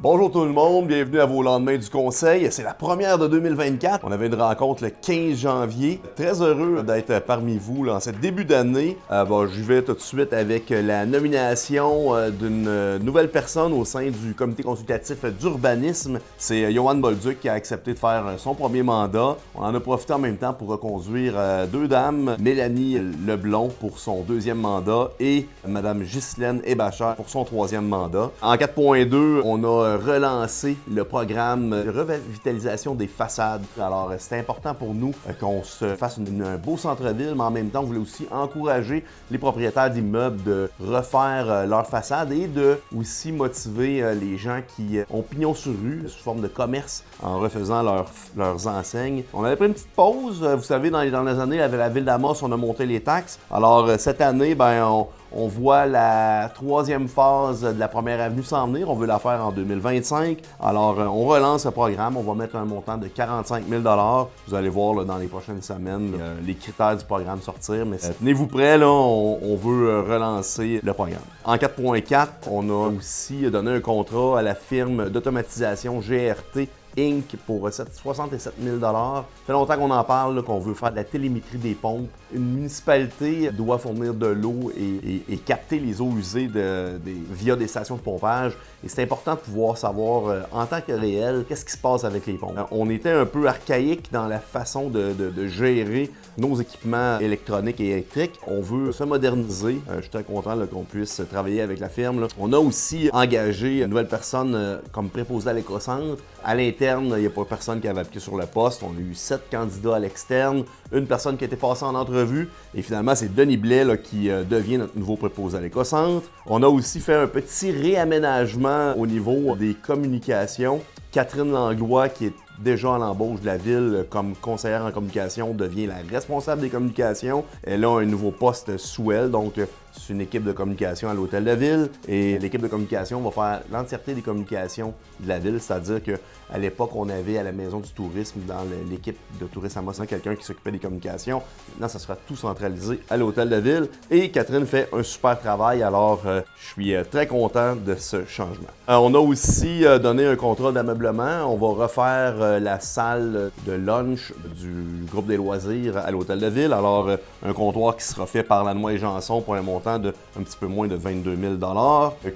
Bonjour tout le monde, bienvenue à vos lendemains du conseil. C'est la première de 2024. On avait une rencontre le 15 janvier. Très heureux d'être parmi vous là, en ce début d'année. J'y vais tout de suite avec la nomination d'une nouvelle personne au sein du comité consultatif d'urbanisme. C'est Johan Bolduc qui a accepté de faire son premier mandat. On en a profité en même temps pour reconduire deux dames, Mélanie Leblond pour son deuxième mandat et Mme Ghislaine Hébachère pour son troisième mandat. En 4.2, on a relancer le programme de revitalisation des façades. Alors, c'est important pour nous qu'on se fasse un beau centre-ville, mais en même temps, on voulait aussi encourager les propriétaires d'immeubles de refaire leurs façades et de aussi motiver les gens qui ont pignon sur rue sous forme de commerce en refaisant leurs enseignes. On avait pris une petite pause. Vous savez, dans les dernières années, avec la ville d'Amos, on a monté les taxes. Alors, cette année, on voit la troisième phase de la première avenue s'en venir. On veut la faire en 2025. Alors, on relance le programme. On va mettre un montant de 45 000 $. Vous allez voir là, dans les prochaines semaines les critères du programme sortir. Mais tenez-vous prêts, là, on veut relancer le programme. En 4.4, on a aussi donné un contrat à la firme d'automatisation GRT Inc. pour 67 000 $. Ça fait longtemps qu'on en parle, qu'on veut faire de la télémétrie des pompes. Une municipalité doit fournir de l'eau et capter les eaux usées via des stations de pompage. Et c'est important de pouvoir savoir, en tant que réel, qu'est-ce qui se passe avec les pompes. On était un peu archaïque dans la façon de gérer nos équipements électroniques et électriques. On veut se moderniser. Je suis très content qu'on puisse travailler avec la firme. Là. On a aussi engagé une nouvelle personne comme préposée à l'écocentre. À l'interne, il n'y a pas personne qui avait appliqué sur le poste. On a eu 7 candidats à l'externe, une personne qui a été passée en entrevue. Et finalement, c'est Denis Blais là, qui devient notre nouveau préposé à l'écocentre. On a aussi fait un petit réaménagement au niveau des communications. Catherine Langlois, qui est déjà à l'embauche de la ville comme conseillère en communication, devient la responsable des communications. Elle a un nouveau poste sous elle, donc c'est une équipe de communication à l'hôtel de ville. Et l'équipe de communication va faire l'entièreté des communications de la ville, c'est-à-dire qu'à l'époque, on avait à la Maison du tourisme, dans l'équipe de tourisme Amos, quelqu'un qui s'occupait des communications. Maintenant, ça sera tout centralisé à l'hôtel de ville. Et Catherine fait un super travail, alors je suis très content de ce changement. On a aussi donné un contrat d'ameublement. On va refaire la salle de lunch du groupe des loisirs à l'hôtel de ville. Alors, un comptoir qui sera fait par Lanois et Janson pour un montant de un petit peu moins de 22 000 $.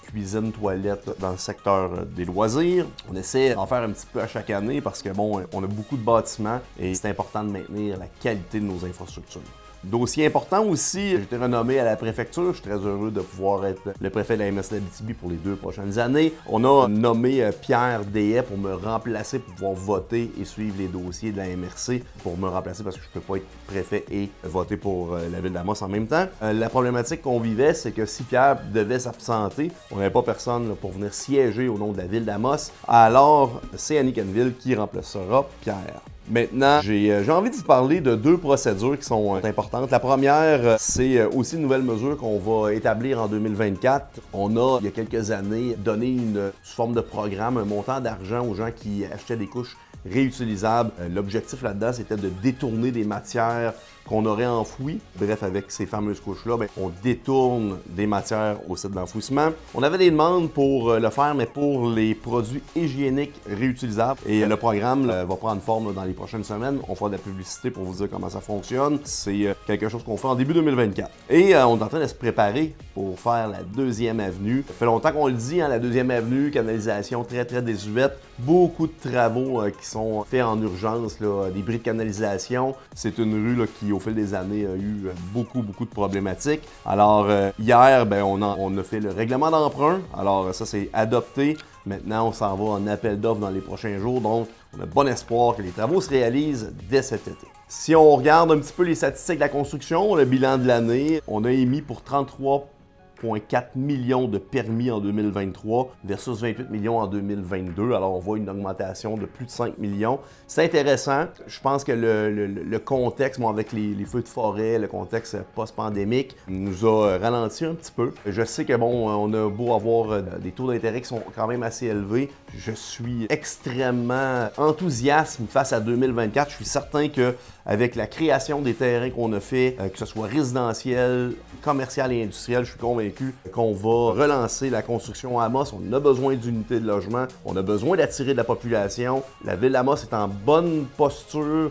Cuisine, toilette dans le secteur des loisirs. On essaie d'en faire un petit peu à chaque année parce que, on a beaucoup de bâtiments et c'est important de maintenir la qualité de nos infrastructures. Dossier important aussi, j'ai été renommé à la préfecture. Je suis très heureux de pouvoir être le préfet de la MRC d'Abitibi pour les 2 prochaines années. On a nommé Pierre Deshaies pour me remplacer, pour pouvoir voter et suivre les dossiers de la MRC pour me remplacer parce que je ne peux pas être préfet et voter pour la ville d'Amos en même temps. La problématique qu'on vivait, c'est que si Pierre devait s'absenter, on n'avait pas personne là, pour venir siéger au nom de la ville d'Amos. Alors, c'est Annie Canville qui remplacera Pierre. Maintenant, j'ai envie de vous parler de 2 procédures qui sont importantes. La première, c'est aussi une nouvelle mesure qu'on va établir en 2024. On a, il y a quelques années, donné sous forme de programme un montant d'argent aux gens qui achetaient des couches réutilisables. L'objectif là-dedans, c'était de détourner des matières qu'on aurait enfouies. Bref, avec ces fameuses couches-là, on détourne des matières au site d'enfouissement. On avait des demandes pour le faire, mais pour les produits hygiéniques réutilisables. Et le programme va prendre forme dans les prochaines semaines. On fera de la publicité pour vous dire comment ça fonctionne. C'est quelque chose qu'on fait en début 2024. Et on est en train de se préparer pour faire la 2e avenue. Ça fait longtemps qu'on le dit, la 2e avenue, canalisation très très désuète. Beaucoup de travaux qui sont faits en urgence, là, des bris de canalisation. C'est une rue là, qui, au fil des années, a eu beaucoup de problématiques. Alors, hier, on a fait le règlement d'emprunt. Alors, ça, c'est adopté. Maintenant, on s'en va en appel d'offres dans les prochains jours. Donc, on a bon espoir que les travaux se réalisent dès cet été. Si on regarde un petit peu les statistiques de la construction, le bilan de l'année, on a émis pour 33,4 millions de permis en 2023 versus 28 millions en 2022. Alors, on voit une augmentation de plus de 5 millions. C'est intéressant. Je pense que le contexte, avec les feux de forêt, le contexte post-pandémique, nous a ralenti un petit peu. Je sais que, on a beau avoir des taux d'intérêt qui sont quand même assez élevés. Je suis extrêmement enthousiaste face à 2024. Je suis certain que avec la création des terrains qu'on a fait, que ce soit résidentiel, commercial et industriel, je suis convaincu convaincu qu'on va relancer la construction à Amos. On a besoin d'unités de logement, on a besoin d'attirer de la population. La ville d'Amos est en bonne posture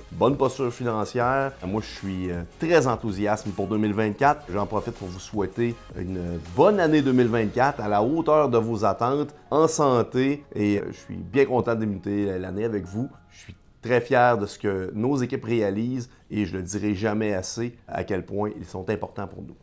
financière. Moi, je suis très enthousiaste pour 2024. J'en profite pour vous souhaiter une bonne année 2024 à la hauteur de vos attentes, en santé, et je suis bien content de débuter l'année avec vous. Je suis très fier de ce que nos équipes réalisent et je ne le dirai jamais assez à quel point ils sont importants pour nous.